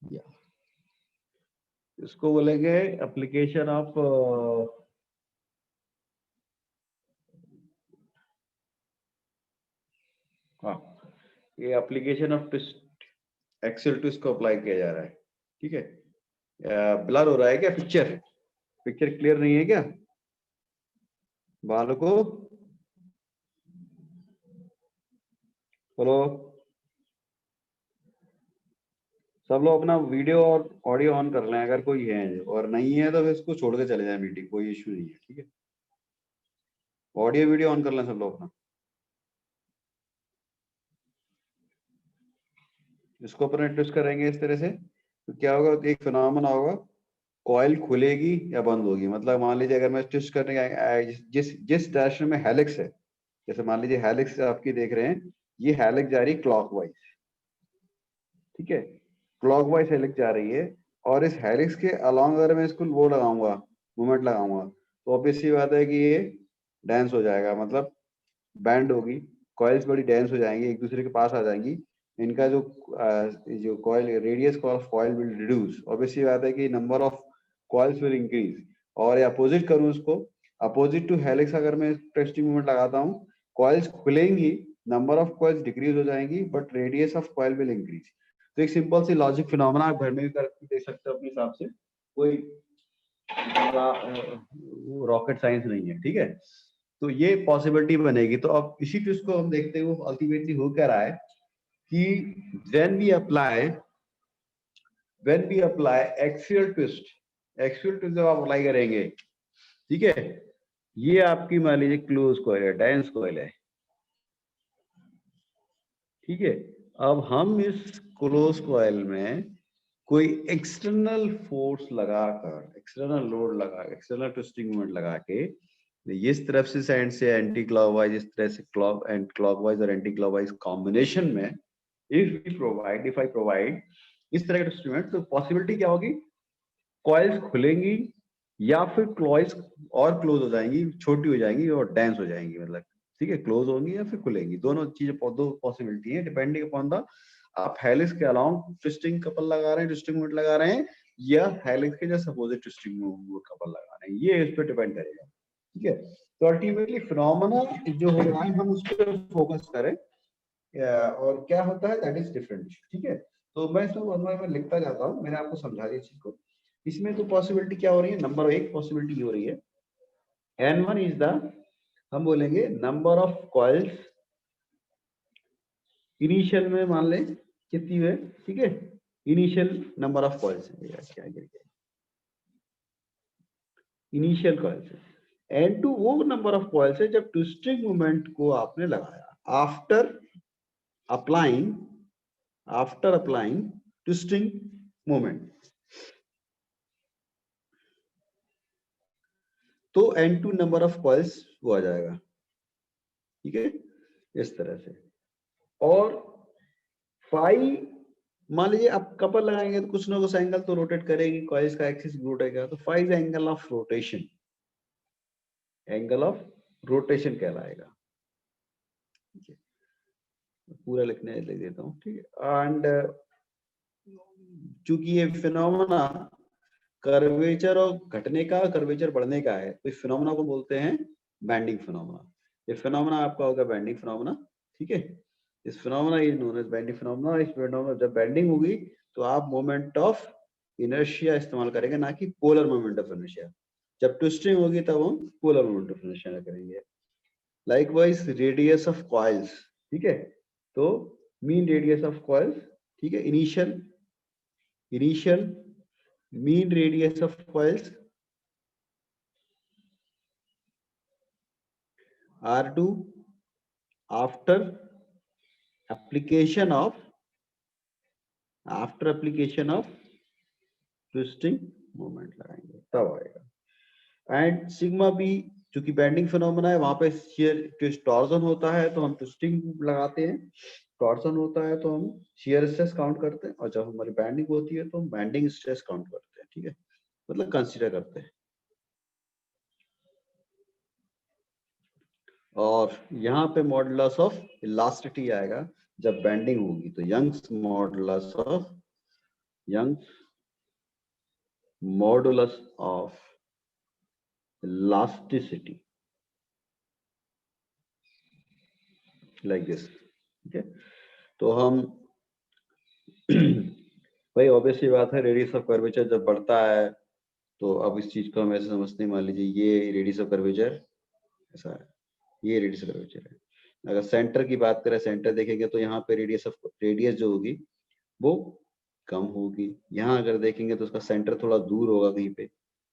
या इसको बोलेंगे एप्लीकेशन ऑफ हाँ, ये application of twist axial twist को अप्लाई किया जा रहा है। ठीक है, ब्लर हो रहा है क्या? पिक्चर क्लियर नहीं है क्या बालों को? हेलो, सब लोग अपना वीडियो और ऑडियो ऑन कर लें अगर कोई है, और नहीं है तो फिर इसको छोड़ के चले जाए मीटिंग, कोई इश्यू नहीं है। ठीक है, ऑडियो वीडियो ऑन कर लें सब लोग अपना। इसको अपन ट्विस्ट करेंगे इस तरह से, तो क्या होगा, एक फिनोमेना होगा, कॉइल खुलेगी या बंद होगी। मतलब मान लीजिए अगर मैं ट्विस्ट करने जिस जिस डायरेक्शन में हेलिक्स है, जैसे मान लीजिए हेलिक्स आपकी देख रहे हैं, ये हेलिक्स जा रही है क्लॉकवाइज। ठीक है, क्लॉकवाइज हेलिक्स जा रही है, और इस हेलिक्स के अलोंग अगर मैं इसको वो लगाऊंगा, मूवमेंट लगाऊंगा, तो ऑब्वियस सी बात है कि ये डेंस हो जाएगा, मतलब बैंड होगी, कॉइल्स बड़ी डेंस हो जाएंगी, एक दूसरे के पास आ जाएंगी। इनका जो coil radius of coil will reduce, obviously बात है कि number of coils will increase. और अपोजिट करूं इसको, अपोजिट टू हेलिक्स अगर मैं ट्विस्टिंग मूवमेंट लगाता हूं, कॉइल्स खुलेंगी, नंबर ऑफ कॉइल्स डिक्रीज हो जाएंगी, but radius of coil will increase. तो एक सिंपल सी लॉजिक फिनोमेना आप घर में भी करके देख सकते हो अपने हिसाब से, कोई रॉकेट साइंस नहीं है। ठीक है, तो ये पॉसिबिलिटी बनेगी। तो अब इसी ट्विस्ट को हम देखते हुए अल्टीमेटली हो क्या रहा है कि when we apply axial twist जब आप अप्लाई करेंगे, ठीक है, ये आपकी मान लीजिए क्लोज कॉइल है, डेंस कॉइल है। ठीक है, अब हम इस क्लोज कॉइल में कोई एक्सटर्नल फोर्स लगाकर, एक्सटर्नल लोड लगा, एक्सटर्नल ट्विस्टिंग मोमेंट लगा के, इस तरफ से साइड से एंटी क्लॉकवाइज, इस तरह से क्लॉकवाइज और एंटी क्लॉकवाइज कॉम्बिनेशन में इफ आई प्रोवाइड इस तरह का इंस्ट्रूमेंट, तो पॉसिबिलिटी क्या होगी, कॉइल्स खुलेंगी या फिर कॉइल्स और क्लोज हो जाएंगी, छोटी हो जाएंगी और डेंस हो जाएंगी। मतलब ठीक है, क्लोज होंगी या फिर खुलेंगी, दोनों चीजें, दो पॉसिबिलिटी है डिपेंडिंग अपॉन द आप हेलिक्स के अलाउंग ट्विस्टिंग कपल लगा रहे हैं, ट्विस्टिंग मूवमेंट लगा रहे हैं, या हेलिक्स के just opposite twisting movement couple लगा रहे हैं, ये इस पर डिपेंड करेगा। ठीक है, तो अल्टीमेटली फिनोमेना जो हो रहा है हम उस पर फोकस करें, और क्या होता है दैट इज डिफरेंट। ठीक है, तो मैं इसको वन बाय वन लिखता जाता हूँ, मैंने आपको समझा दिया चीज को। इसमें तो पॉसिबिलिटी क्या हो रही है, नंबर एक पॉसिबिलिटी ये हो रही है, N1 इज द, हम बोलेंगे नंबर ऑफ कॉइल्स इनिशियल में, मान लें कितनी है। ठीक है, इनिशियल नंबर ऑफ कॉइल्स है, क्या गिर गया, इनिशियल कॉइल्स है। N2 वो नंबर ऑफ कॉइल्स है जब ट्विस्टिंग मोमेंट को आपने लगाया, applying after applying twisting moment, तो N2 नंबर ऑफ कॉइल्स वो आ जाएगा। ठीक है, इस तरह से। और फाइव, मान लीजिए आप कपल लगाएंगे तो कुछ ना कुछ एंगल तो रोटेट करेगी, कॉइल्स का एक्सिस रोटेगा, तो five angle of rotation, angle of rotation कहलाएगा। ठीक है, पूरा लिखने लिख देता हूँ। ठीक है, एंड चूंकि ये फिनोमेना कर्वेचर और घटने का, कर्वेचर बढ़ने का है, तो इस फिनोमेना को बोलते हैं बैंडिंग फिनोमेना। ये फिनोमेना आपका होगा बैंडिंग फिनोमेना। ठीक है, इस phenomena is known as bending phenomena. इस फिनोमेना जब बैंडिंग होगी तो आप मोमेंट ऑफ इनर्शिया इस्तेमाल करेंगे, ना कि पोलर मोमेंट ऑफ इनर्शिया। जब ट्विस्टिंग होगी तब हम पोलर मोमेंट ऑफ इनर्शिया करेंगे। लाइकवाइज रेडियस ऑफ कॉइल्स, ठीक है, तो मीन रेडियस ऑफ कॉइल्स, ठीक है, initial mean radius of coils R2 after application of twisting moment लगाएंगे तब आएगा। एंड सिग्मा बी, चूंकि बैंडिंग फिनोमेना है, वहां पे शियर ट्विस्ट टॉर्जन होता है तो हम ट्विस्टिंग लगाते हैं, टॉर्जन होता है तो हम शियर स्ट्रेस काउंट करते हैं, और जब हमारी बैंडिंग होती है तो हम बैंडिंग स्ट्रेस काउंट करते हैं। ठीक है, मतलब कंसीडर करते हैं। और यहाँ पे मॉडुलस ऑफ इलास्टिसिटी आएगा जब बैंडिंग होगी, तो Young's modulus of Young's modulus of elasticity like this. ठीक है, तो हम भाई ऑब्वियसली बात है, रेडियस ऑफ कर्वेचर जब बढ़ता है तो अब इस चीज को हम ऐसे समझते हैं, मान लीजिए ये रेडियस ऑफ कर्वेचर ऐसा है, ये रेडियस ऑफ कर्वेचर है। अगर सेंटर की बात करें, सेंटर देखेंगे तो यहाँ पे रेडियस जो होगी वो कम होगी। यहाँ अगर देखेंगे तो उसका सेंटर थोड़ा दूर होगा कहीं पे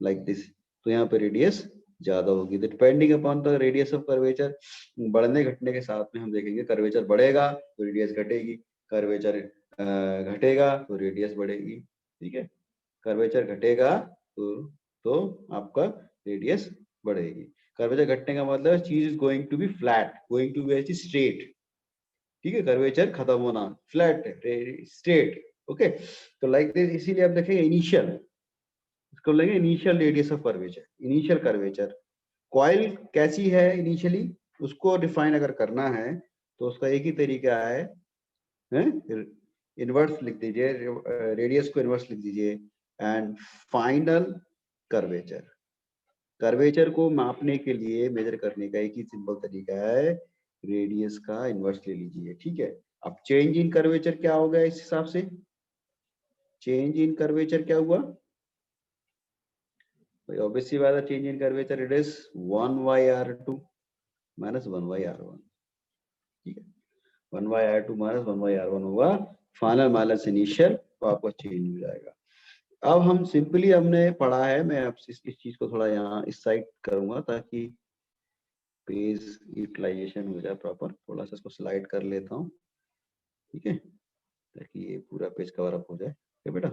लाइक दिस, तो यहाँ पे रेडियस ज्यादा होगी। तो depending upon the radius of curvature, बढ़ने घटने के साथ में हम देखेंगे कर्वेचर बढ़ेगा तो रेडियस घटेगी, कर्वेचर घटेगा तो रेडियस बढ़ेगी। ठीक है, कर्वेचर घटेगा तो आपका रेडियस बढ़ेगी। कर्वेचर घटने का मतलब चीज is going to be flat, going to be straight. ठीक है, कर्वेचर खत्म होना, फ्लैट स्ट्रेट। ओके, तो लाइक दिस, इसीलिए आप देखेंगे इनिशियल, इसको लेंगे initial radius of curvature, initial curvature. Coil कैसी है इनिशियली, उसको डिफाइन अगर करना है तो उसका एक ही तरीका है, इनवर्स लिख दीजिए, रेडियस को इनवर्स लिख दीजिए, एंड फाइनल कर्वेचर। कर्वेचर को मापने के लिए, मेजर करने का एक ही सिंपल तरीका है, रेडियस का इनवर्स ले लीजिए। ठीक है, अब चेंज इन कर्वेचर क्या होगा इस हिसाब से, चेंज इन कर्वेचर क्या हुआ भाई, ऑब्वियसली बात है, change in curvature it is 1/r2 minus 1/r1। ठीक है, 1/r2 माइनस 1/r1 होगा फाइनल माइनस इनिशियल, तो आपका चेंज हो जाएगा। अब हम सिंपली हमने पढ़ा है, मैं अब इस चीज को थोड़ा यहाँ इस साइड करूंगा ताकि पेज यूटिलाइजेशन हो जाए प्रॉपर। थोड़ा सा इसको स्लाइड कर लेता हूँ, ठीक है, ताकि ये पूरा पेज कवर अप हो जाए। ठीक है बेटा,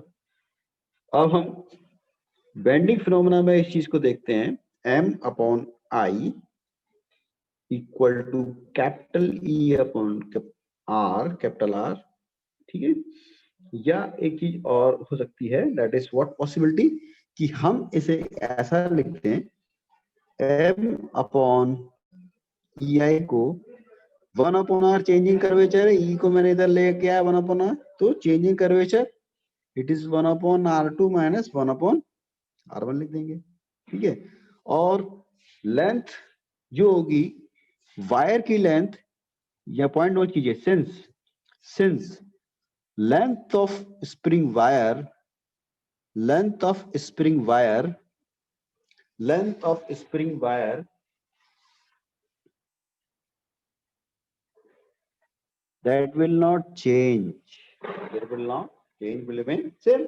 अब हम बेंडिंग फिनोमेना में इस चीज को देखते हैं, m/i equal to capital E upon R, capital R। ठीक है, या एक चीज और हो सकती है, दैट इज व्हाट पॉसिबिलिटी, कि हम इसे ऐसा लिखते हैं, m/ei को 1/r चेंजिंग कर्वेचर है, E को मैंने इधर लेके आया 1/r, तो changing curvature it is 1/r2 minus 1/r1 लिख देंगे। ठीक है, और लेंथ जो होगी वायर की लेंथ, या पॉइंट नोट कीजिए, since length of spring wire, length of spring wire, length of spring wire that will not change, that will not change, will remain same।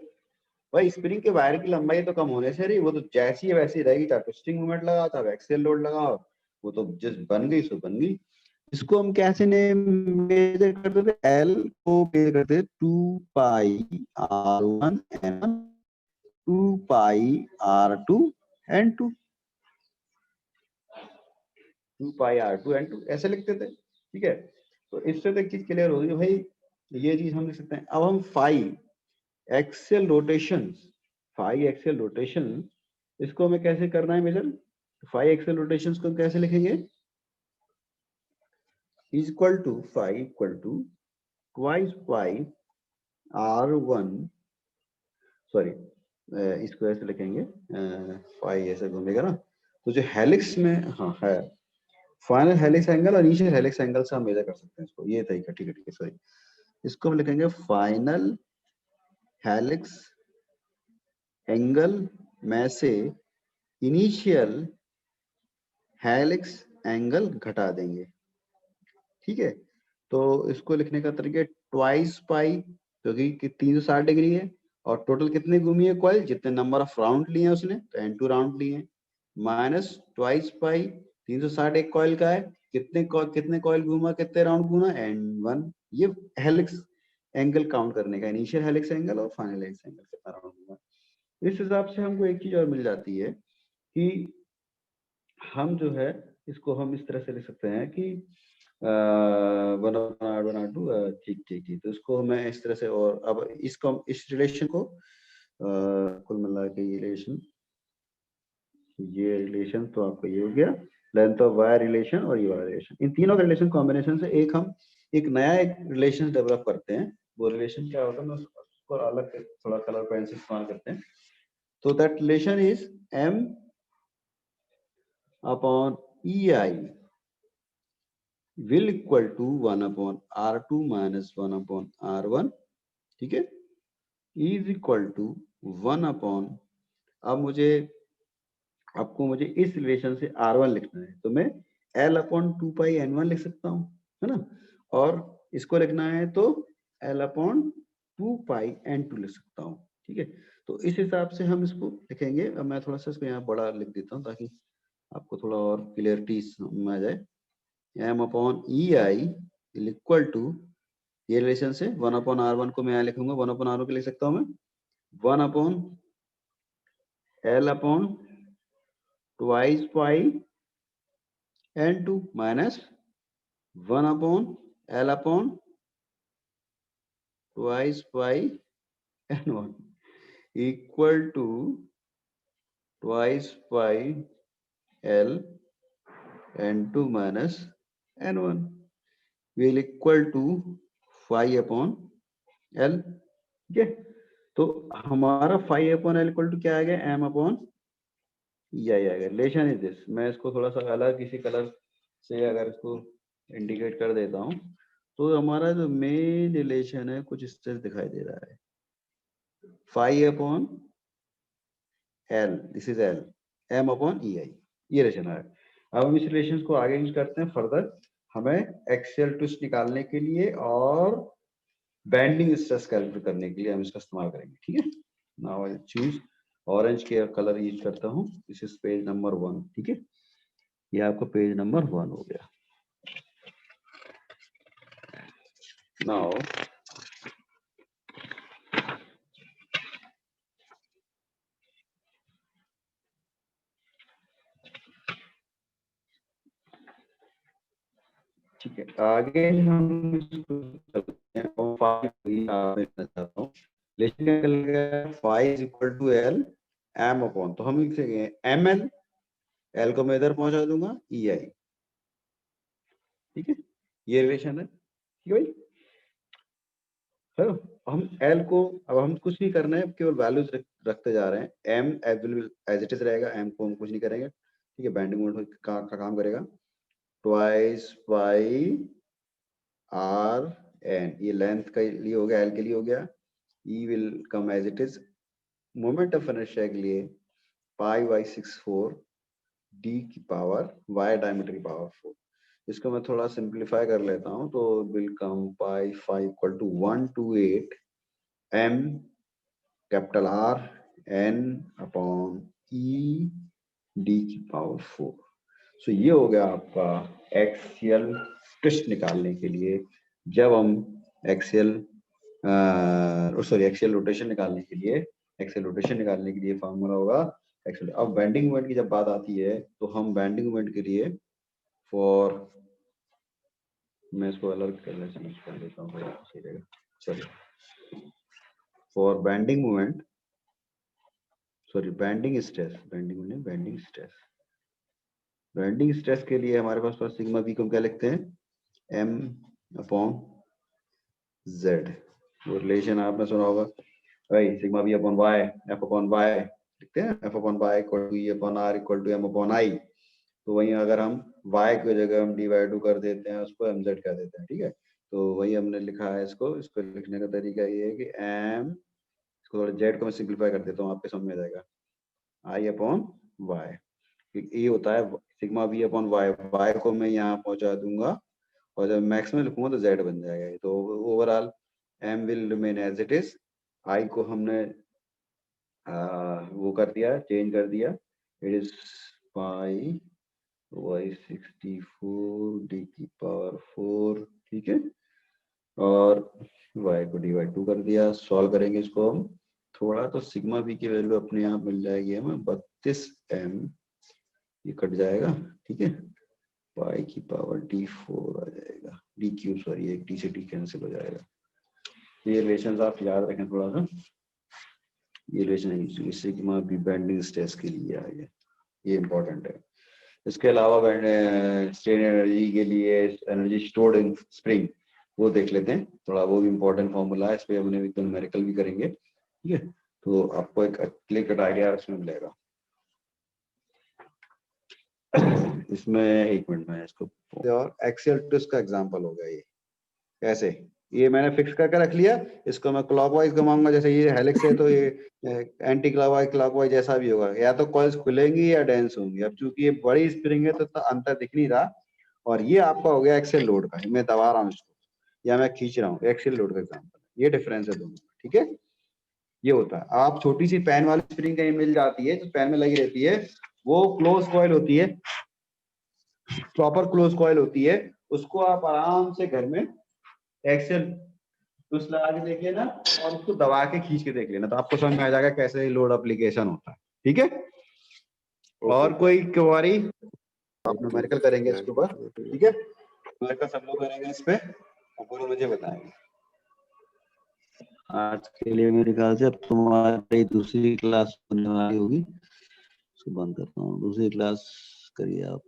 भाई स्प्रिंग के वायर की लंबाई तो कम होने से रही, वो तो जैसी है वैसी रहेगी, चाहे ट्विस्टिंग मोमेंट लगाओ चाहे एक्सियल लोड लगाओ, वो तो जिस बन गई सो बन गई। इसको हम कैसे मेजर करते थे, एल को मेजर करते थे 2πr1 n1 2πr2 n2, 2πr2 n2 ऐसे लिखते थे। ठीक है, तो इससे तो एक चीज क्लियर हो गई भाई, ये चीज हम लिख सकते हैं। अब हम phi axial rotation, phi axial rotation, इसको हमें कैसे करना है मेजर, फाई एक्सियल रोटेशंस को कैसे लिखेंगे, equal to phi equal to twice pi r1, sorry इसको ऐसे लिखेंगे, फाई ऐसे घूमेगा ना, तो जो हेलिक्स में हाँ है, फाइनल हेलिक्स एंगल और इनिशियल हेलिक्स एंगल से हम मेजर कर सकते हैं इसको, ये तरीका। ठीक है, सॉरी, इसको हम लिखेंगे फाइनल हेलिक्स एंगल में से इनिशियल हेलिक्स एंगल घटा देंगे। ठीक है, तो इसको लिखने का तरीका ट्वाइस पाई, क्योंकि 360 डिग्री है, और टोटल कितने घूमी है कॉइल, जितने नंबर ऑफ राउंड लिए हैं उसने, तो n2 राउंड लिए हैं, माइनस ट्वाइस पाई 360 एक कॉइल का है, कितने कॉइल घूमा, कितने राउंड घूमा, n1। ये हेलिक्स एंगल काउंट करने का, इनिशियल हेलिक्स एंगल और फाइनल हेलिक्स एंगल कितना राउंड घूमा। इस हिसाब से हमको एक चीज और मिल जाती है कि हम जो है इसको हम इस तरह से लिख सकते हैं कि 1/r1r2, ठीक ठीक ठीक, तो इसको मैं इस तरह से, और अब इसको इस रिलेशन को कुल मिला के ये रिलेशन तो आपका ये हो गया, लेंथ ऑफ वायर रिलेशन और ये वाला रिलेशन, इन तीनों के रिलेशन कॉम्बिनेशन से एक हम एक नया एक रिलेशन डेवलप करते हैं। वो रिलेशन क्या होगा मैं इसको अलग थोड़ा कलर पेन से इस्तेमाल करते हैं। तो that relation is m upon EI will equal to 1 upon R2 minus 1 upon R1, ठीक है, is equal to 1 upon, अब आपको मुझे इस रिलेशन से R1 लिखना है, तो मैं L अपॉन 2 पाई N1 लिख सकता हूँ, है ना, और इसको लिखना है तो L अपॉन 2 पाई N2 लिख सकता हूँ, ठीक है। तो इस हिसाब से हम इसको लिखेंगे। अब मैं थोड़ा सा इसको यहाँ बड़ा लिख देता हूँ ताकि आपको थोड़ा और क्लियरिटी समझ आ जाए। m upon EI equal to, ये रिलेशन से 1 अपॉन R1 को मैं यहाँ लिखूंगा, 1 अपॉन R1 को लिख सकता हूँ मैं 1 upon L upon twice pi N2 minus 1 upon L upon twice pi N1 equal to twice pi L N2 minus N1 will equal to 5 upon L, ठीक है। तो हमारा 5 अपॉन L इक्वल टू क्या आ गया, m अपॉन EI आ गया। Relation is this. मैं इसको थोड़ा सा अलग किसी कलर से अगर इसको इंडिकेट कर देता हूँ तो हमारा जो मेन रिलेशन है कुछ इस तरह दिखाई दे रहा है, 5 upon L, this is L, m upon EI, ये रिलेशन है। अब हम इस रिलेशन को आगे यूज करते हैं फर्दर, हमें एक्सियल ट्विस्ट निकालने के लिए और बैंडिंग स्ट्रेस कैलकुलेट करने के लिए हम इसका इस्तेमाल करेंगे, ठीक है। नाउ आई चूज ऑरेंज के कलर यूज करता हूँ, दिस इज पेज नंबर 1, ठीक है, ये आपका पेज नंबर 1 हो गया। नाउ ठीक है, आगे हम इसको चलते हैं और 5 लिखना चाहता हूँ, लेकिन निकल गया 5 is equal to L m upon, तो हम लिखेंगे ml, L को मैं इधर पहुंचा दूंगा EI, ठीक है, ये रिलेशन है, ठीक है भाई। है ना? हम L को, अब हम कुछ नहीं करना है, केवल वैल्यूज रखते जा रहे हैं। M एज इट इज रहेगा, M को हम कुछ नहीं करेंगे, ठीक है, बैंडिंग मोमेंट का काम करेगा। ट्वाइस बाई R N, ये लेंथ के लिए हो गया, L के लिए हो गया। E will come as it is, moment of inertia के लिए पाई बाई 6/4 D की पावर Y डायमीटर की पावर 4। इसको मैं थोड़ा सिंप्लीफाई कर लेता हूँ, तो will come pi 5 equal to 128 M capital R N upon E D की पावर 4। सो ये हो गया आपका एक्सियल ट्विस्ट निकालने के लिए, जब हम एक्सियल रोटेशन निकालने के लिए फॉर्मूला होगा एक्सियल। अब बेंडिंग मोमेंट की जब बात आती है तो हम बेंडिंग मोमेंट के लिए फॉर, मैं इसको अलग कलर से यूज कर लेता हूँ, सही रहेगा, चलिए, for bending moment, sorry bending stress के लिए हमारे पास सिग्मा बी को क्या लिखते हैं, m अपॉन z। वो रिलेशन आपने सुना होगा भाई, sigma B upon y, f upon y लिखते हैं, f upon y equal to e upon r equal to m upon i। तो वहीं अगर हम y की जगह हम dy कर देते हैं, उसको mz कह देते हैं, ठीक है। तो वही हमने लिखा है, इसको लिखने का तरीका ये है कि m, इसको थोड़ा z को मैं सिंप्लीफाई कर देता हूँ, आपके समझ में आ जाएगा, i अपॉन y, ये होता है सिग्मा बी अपॉन y को मैं यहाँ पहुंचा दूंगा और जब मैक्स में लिखूंगा तो z बन जाएगा। तो overall m will remain as it is, i को हमने वो कर दिया, चेंज कर दिया, it is pi by 64 d की पावर 4, ठीक है, और y को डिवाइड 2 कर दिया। सॉल्व करेंगे इसको हम थोड़ा, तो सिग्मा बी की वैल्यू अपने आप मिल जाएगी हमें 32 m, ये कट जाएगा, ठीक है, पाई की पावर d4 आ जाएगा, डी क्यूब, सॉरी एक डी से डी कैंसिल हो जाएगा। ये रिलेशंस आप याद रखें थोड़ा सा, ये relation sigma B bending stress के लिए आ गया, ये इंपॉर्टेंट है। इसके अलावा स्ट्रेन एनर्जी के लिए एनर्जी स्टोर्ड इन स्प्रिंग, वो देख लेते हैं थोड़ा, वो भी इम्पोर्टेंट फॉर्मूला है, इस पे हमने भी न्यूमेरिकल भी करेंगे, ठीक है। तो आपको एक क्लियर कट आइडिया इसमें मिलेगा। इसमें एक मिनट में इसको, और एक्सेल टू इसका एग्जांपल होगा ये कैसे, ये मैंने फिक्स करके रख लिया, इसको मैं क्लॉकवाइज घुमाऊंगा, जैसे ये हेलिक्स है तो ये एंटी क्लॉकवाइज क्लॉकवाइज जैसा भी होगा, या तो कॉइल्स खुलेंगी या डेंस होंगी। अब चूंकि ये बड़ी स्प्रिंग है तो अंतर दिख नहीं रहा, और ये आपका हो गया एक्सेल लोड का, मैं दबा रहा हूँ इसको या मैं खींच रहा हूँ, एक्सेल लोड का एग्जाम्पल, ये डिफरेंस है दोनों, ठीक है। ये होता है, आप छोटी सी पैन वाली स्प्रिंग कहीं मिल जाती है जो पैन में लगी रहती है, वो क्लोज कॉइल होती है, प्रॉपर क्लोज कॉइल होती है, उसको आप आराम से घर में एक्सेल टूल्स लगा के देखिए ना, और उसको दबा के खींच के देख लेना, तो आपको समझ में आ जाएगा कैसे लोड एप्लीकेशन होता है, ठीक है। और कोई क्वेरी, आप न्यूमेरिकल करेंगे इसके ऊपर, ठीक है, न्यूमेरिकल सब लोग करेंगे इस पे, और पूरा मुझे बताएंगे। आज के लिए मेरे ख्याल से अब तुम्हारी दूसरी क्लास होने वाली होगी, बंद करता हूँ, दूसरी क्लास करिए आप।